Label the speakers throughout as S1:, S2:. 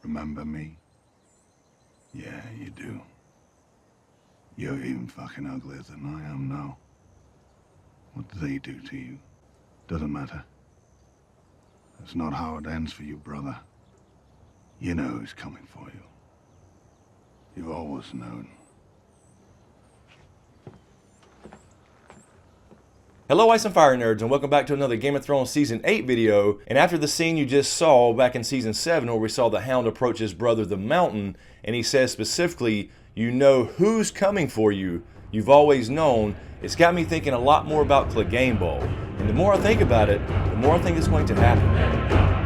S1: Remember me? Yeah, you do. You're even fucking uglier than I am now. What do they do to you? Doesn't matter. That's not how it ends for you, brother. You know who's coming for you. You've always known.
S2: Hello Ice and Fire Nerds, and welcome back to another Game of Thrones Season 8 video. And after the scene you just saw back in Season 7 where we saw the Hound approach his brother the Mountain, and he says specifically, you know who's coming for you, you've always known, it's got me thinking a lot more about Cleganebowl. And the more I think about it, the more I think it's going to happen.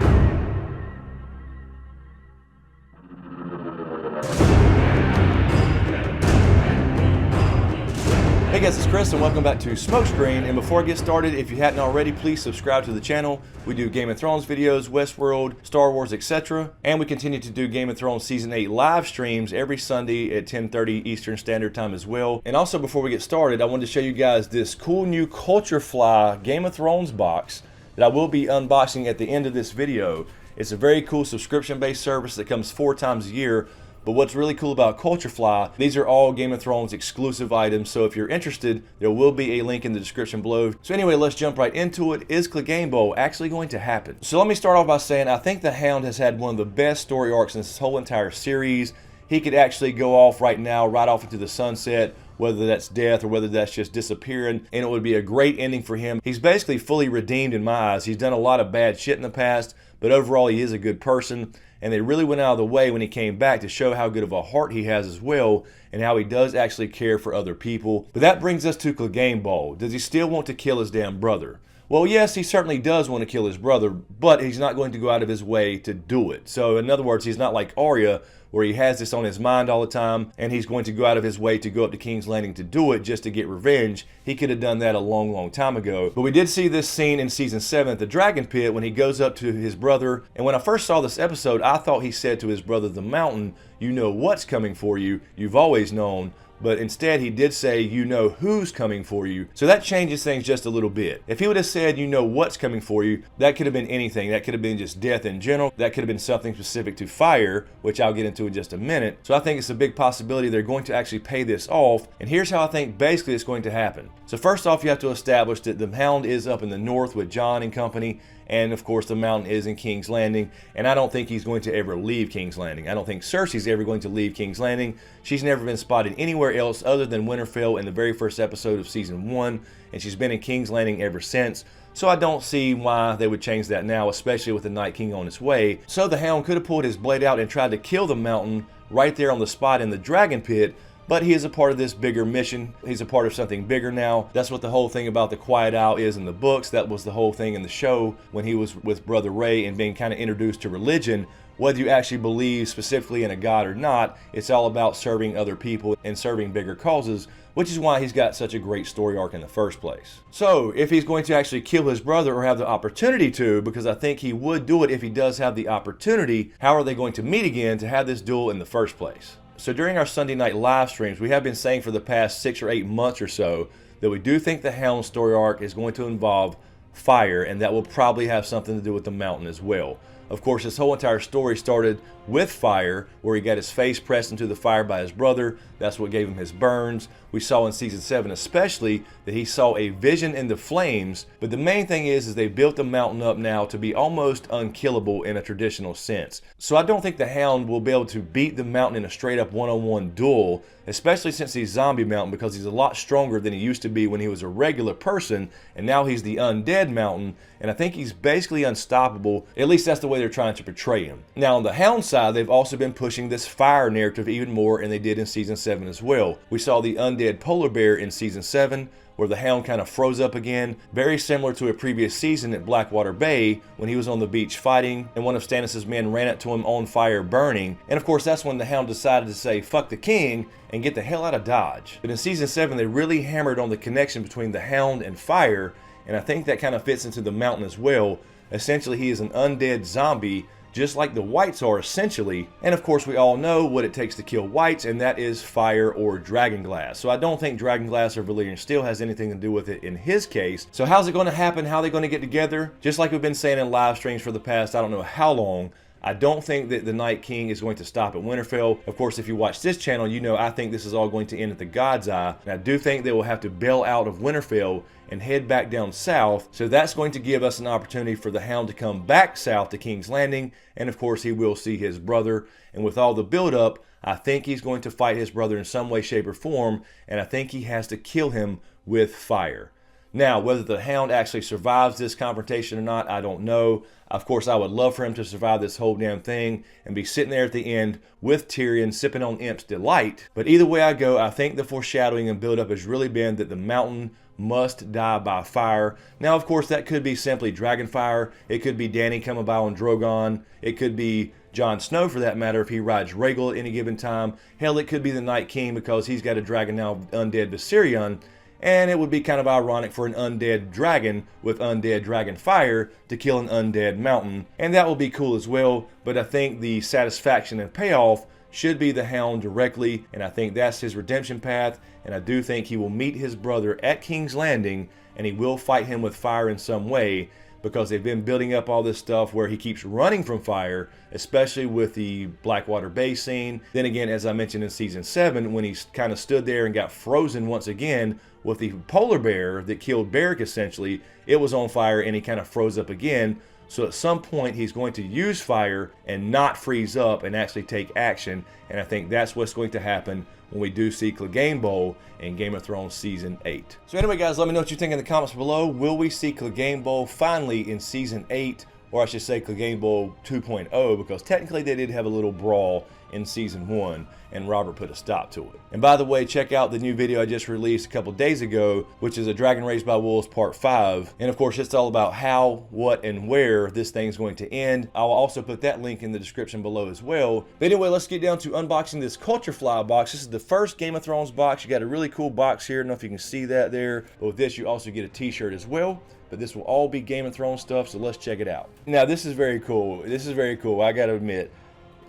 S2: Hey guys, it's Chris and welcome back to SmokeScreen. And before I get started, if you hadn't already, please subscribe to the channel. We do Game of Thrones videos, Westworld, Star Wars, etc. And we continue to do Game of Thrones Season 8 live streams every Sunday at 10:30 Eastern Standard Time as well. And also before we get started, I wanted to show you guys this cool new Culture Fly Game of Thrones box that I will be unboxing at the end of this video. It's a very cool subscription-based service that comes 4 times a year. But what's really cool about Culture Fly, these are all Game of Thrones exclusive items, so if you're interested, there will be a link in the description below. So anyway, let's jump right into it. Is Cleganebowl actually going to happen? So let me start off by saying I think the Hound has had one of the best story arcs in this whole entire series. He could actually go off right now, right off into the sunset, whether that's death or whether that's just disappearing, and it would be a great ending for him. He's basically fully redeemed in my eyes. He's done a lot of bad shit in the past, but overall he is a good person. And they really went out of the way when he came back to show how good of a heart he has as well, and how he does actually care for other people. But that brings us to Cleganebowl. Does he still want to kill his damn brother? Well, yes, he certainly does want to kill his brother, but he's not going to go out of his way to do it. So in other words, he's not like Arya, where he has this on his mind all the time, and he's going to go out of his way to go up to King's Landing to do it just to get revenge. He could have done that a long time ago. But we did see this scene in Season 7 at the Dragon Pit when he goes up to his brother, and when I first saw this episode, I thought he said to his brother the Mountain, you know what's coming for you, you've always known. But instead he did say, you know who's coming for you. So that changes things just a little bit. If he would have said, you know what's coming for you, that could have been anything. That could have been just death in general. That could have been something specific to fire, which I'll get into in just a minute. So I think it's a big possibility they're going to actually pay this off. And here's how I think basically it's going to happen. So first off, you have to establish that the Hound is up in the north with Jon and company. And of course the Mountain is in King's Landing, and I don't think he's going to ever leave King's Landing. I don't think Cersei's ever going to leave King's Landing. She's never been spotted anywhere else other than Winterfell in the very first episode of Season 1, and she's been in King's Landing ever since. So I don't see why they would change that now, especially with the Night King on its way. So the Hound could have pulled his blade out and tried to kill the Mountain right there on the spot in the Dragon Pit, but he is a part of this bigger mission. He's a part of something bigger now. That's what the whole thing about the Quiet Owl is in the books. That was the whole thing in the show when he was with Brother Ray and being kind of introduced to religion. Whether you actually believe specifically in a god or not, it's all about serving other people and serving bigger causes, which is why he's got such a great story arc in the first place. So if he's going to actually kill his brother or have the opportunity to, because I think he would do it if he does have the opportunity, how are they going to meet again to have this duel in the first place? So during our Sunday night live streams, we have been saying for the past 6 or 8 months or so that we do think the Hound story arc is going to involve fire, and that will probably have something to do with the Mountain as well. Of course, this whole entire story started with fire, where he got his face pressed into the fire by his brother. That's what gave him his burns. We saw in Season 7 especially that he saw a vision in the flames. But the main thing is they built the Mountain up now to be almost unkillable in a traditional sense. So I don't think the Hound will be able to beat the Mountain in a straight up one-on-one duel, especially since he's Zombie Mountain, because he's a lot stronger than he used to be when he was a regular person, and now he's the Undead Mountain, and I think he's basically unstoppable. At least that's the way they're trying to portray him. Now on the Hound side, they've also been pushing this fire narrative even more, and they did in Season 7 as well. We saw the Undead Polar Bear in Season 7, where the Hound kind of froze up again, very similar to a previous season at Blackwater Bay when he was on the beach fighting and one of Stannis' men ran up to him on fire burning. And of course that's when the Hound decided to say fuck the king and get the hell out of Dodge. But in Season 7 they really hammered on the connection between the Hound and fire, and I think that kind of fits into the Mountain as well. Essentially he is an undead zombie just like the whites are essentially. And of course we all know what it takes to kill whites, and that is fire or dragonglass. So I don't think dragonglass or Valyrian steel has anything to do with it in his case. So how's it going to happen? How are they going to get together? Just like we've been saying in live streams for the past I don't know how long, I don't think that the Night King is going to stop at Winterfell. Of course, if you watch this channel, you know I think this is all going to end at the God's Eye. And I do think they will have to bail out of Winterfell and head back down south. So that's going to give us an opportunity for the Hound to come back south to King's Landing. And of course, he will see his brother. And with all the buildup, I think he's going to fight his brother in some way, shape, or form. And I think he has to kill him with fire. Now, whether the Hound actually survives this confrontation or not, I don't know. Of course, I would love for him to survive this whole damn thing and be sitting there at the end with Tyrion sipping on Imp's delight. But either way I go, I think the foreshadowing and buildup has really been that the mountain must die by fire. Now, of course, that could be simply dragon fire. It could be Dany coming by on Drogon. It could be Jon Snow, for that matter, if he rides Rhaegal at any given time. Hell, it could be the Night King because he's got a dragon now, undead Viserion. And it would be kind of ironic for an undead dragon with undead dragon fire to kill an undead mountain. And that will be cool as well. But I think the satisfaction and payoff should be the Hound directly. And I think that's his redemption path. And I do think he will meet his brother at King's Landing. And he will fight him with fire in some way. Because they've been building up all this stuff where he keeps running from fire, especially with the Blackwater Bay scene. Then again, as I mentioned in season 7, when he kind of stood there and got frozen once again with the polar bear that killed Beric essentially, it was on fire and he kind of froze up again. So at some point he's going to use fire and not freeze up and actually take action. And I think that's what's going to happen when we do see Cleganebowl in Game of Thrones Season 8. So anyway guys, let me know what you think in the comments below. Will we see Cleganebowl finally in Season 8? Or I should say Cleganebowl 2.0, because technically they did have a little brawl in Season 1, and Robert put a stop to it. And by the way, check out the new video I just released a couple days ago, which is a Dragon Raised by Wolves Part 5. And of course, it's all about how, what, and where this thing's going to end. I'll also put that link in the description below as well. But anyway, let's get down to unboxing this Culture Fly box. This is the first Game of Thrones box. You got a really cool box here. I don't know if you can see that there. But with this, you also get a t-shirt as well. But this will all be Game of Thrones stuff, so let's check it out. Now, this is very cool. This is very cool, I gotta admit.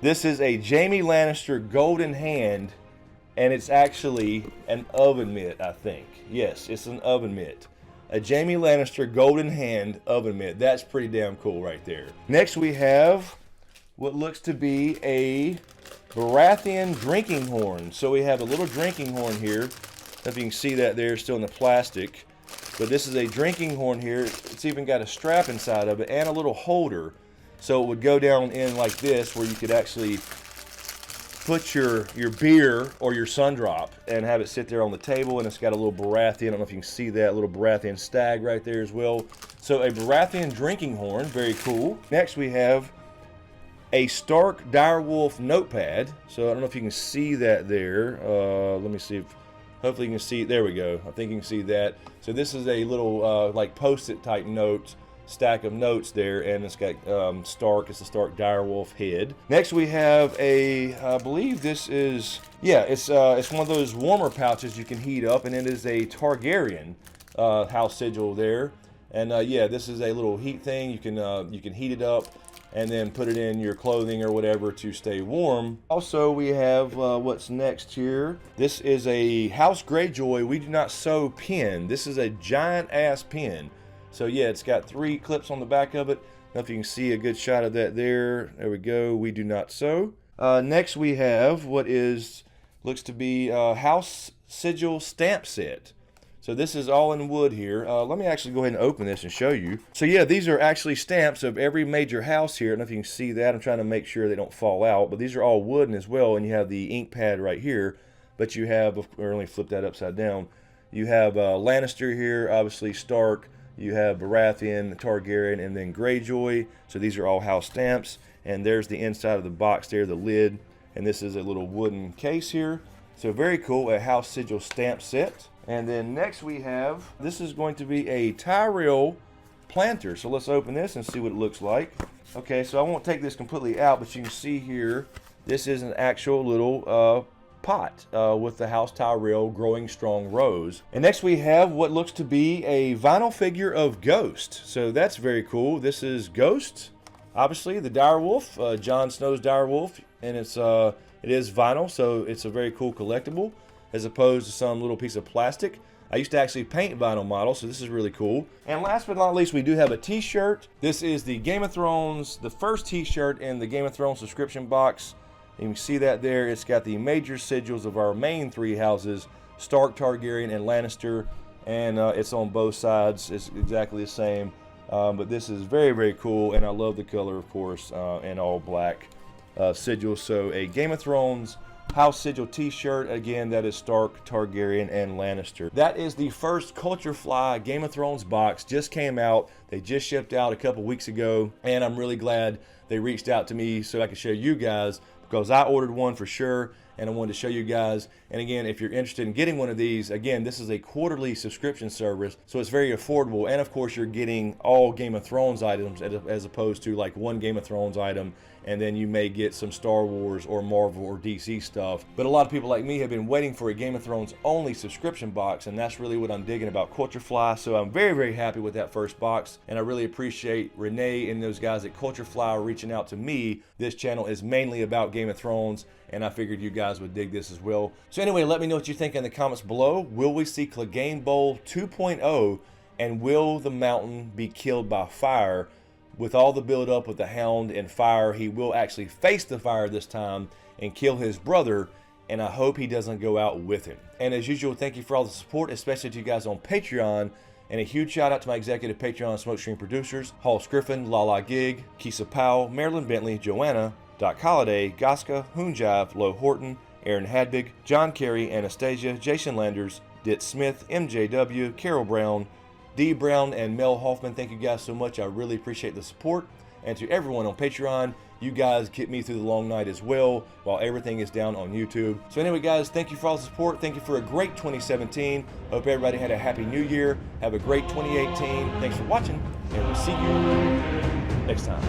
S2: This is a Jaime Lannister golden hand, and it's actually an oven mitt, I think. Yes, it's an oven mitt. A Jaime Lannister golden hand oven mitt. That's pretty damn cool right there. Next, we have what looks to be a Baratheon drinking horn. So we have a little drinking horn here. I don't know if you can see that there, still in the plastic. But this is a drinking horn here. It's even got a strap inside of it and a little holder. So it would go down in like this, where you could actually put your beer or your Sundrop and have it sit there on the table. And it's got a little Baratheon, I don't know if you can see that, a little Baratheon stag right there as well. So a Baratheon drinking horn, very cool. Next we have a Stark Direwolf notepad. So I don't know if you can see that there. Let me see if... Hopefully you can see, there we go. I think you can see that. So this is a little like post-it type note, stack of notes there, and it's got Stark, it's a Stark Direwolf head. Next we have a, I believe this is, yeah, it's one of those warmer pouches you can heat up, and it is a Targaryen house sigil there. And yeah, this is a little heat thing. You can heat it up and then put it in your clothing or whatever to stay warm. Also, we have what's next here. This is a House Greyjoy We Do Not Sew pin. This is a giant ass pin. So yeah, it's got 3 clips on the back of it. I don't know if you can see a good shot of that there. There we go, We Do Not Sew. Next we have what looks to be a House Sigil stamp set. So this is all in wood here. Let me actually go ahead and open this and show you. So yeah, these are actually stamps of every major house here. I don't know if you can see that. I'm trying to make sure they don't fall out. But these are all wooden as well. And you have the ink pad right here. But you have, or let me flip that upside down. You have Lannister here, obviously Stark. You have Baratheon, Targaryen, and then Greyjoy. So these are all house stamps. And there's the inside of the box there, the lid. And this is a little wooden case here. So very cool, a House Sigil stamp set. And then next we have, this is going to be a Tyrell planter. So let's open this and see what it looks like. Okay, so I won't take this completely out, but you can see here, this is an actual little pot with the House Tyrell Growing Strong Rose. And next we have what looks to be a vinyl figure of Ghost. So that's very cool. This is Ghost, obviously the direwolf, Jon Snow's direwolf, and it is vinyl, so it's a very cool collectible, as opposed to some little piece of plastic. I used to actually paint vinyl models, so this is really cool. And last but not least, we do have a t-shirt. This is the Game of Thrones, the first t-shirt in the Game of Thrones subscription box. You can see that there. It's got the major sigils of our main 3 houses, Stark, Targaryen, and Lannister. And it's on both sides. It's exactly the same. But this is very, very cool, and I love the color, of course, and all black sigils. So a Game of Thrones house sigil t-shirt, again, that is Stark, Targaryen, and Lannister. That is the first Culture Fly Game of Thrones box. Just came out. They just shipped out a couple weeks ago, and I'm really glad they reached out to me so I could show you guys, because I ordered one for sure, and I wanted to show you guys. And again, if you're interested in getting one of these, again, this is a quarterly subscription service, so it's very affordable. And of course, you're getting all Game of Thrones items as opposed to like one Game of Thrones item, and then you may get some Star Wars or Marvel or DC stuff. But a lot of people like me have been waiting for a Game of Thrones only subscription box, and that's really what I'm digging about Culture Fly. So I'm very, very happy with that first box, and I really appreciate Renee and those guys at Culture Fly reaching out to me. This channel is mainly about Game of Thrones, and I figured you guys would dig this as well. So anyway, let me know what you think in the comments below. Will we see Cleganebowl 2.0, and will the mountain be killed by fire? With all the build up with the Hound and fire, he will actually face the fire this time and kill his brother, and I hope he doesn't go out with him. And as usual, thank you for all the support, especially to you guys on Patreon. And a huge shout out to my executive Patreon SmokeScreen producers, Griffin, Lala, Kissa, Powell, Marylin, Bentley, JoAnna, Doc Holiday, Goska, HoonJive, Horton, Erin, Habig, John, Carey, Anastasia, Jason Landers, DTizSmith, MJW, Carole Brown, D Brown, and Mel Hoffman. Thank you guys so much. I really appreciate the support. And to everyone on Patreon, you guys get me through the long night as well while everything is down on YouTube. So anyway, guys, thank you for all the support. Thank you for a great 2017. Hope everybody had a happy new year. Have a great 2018. Thanks for watching, and we'll see you next time.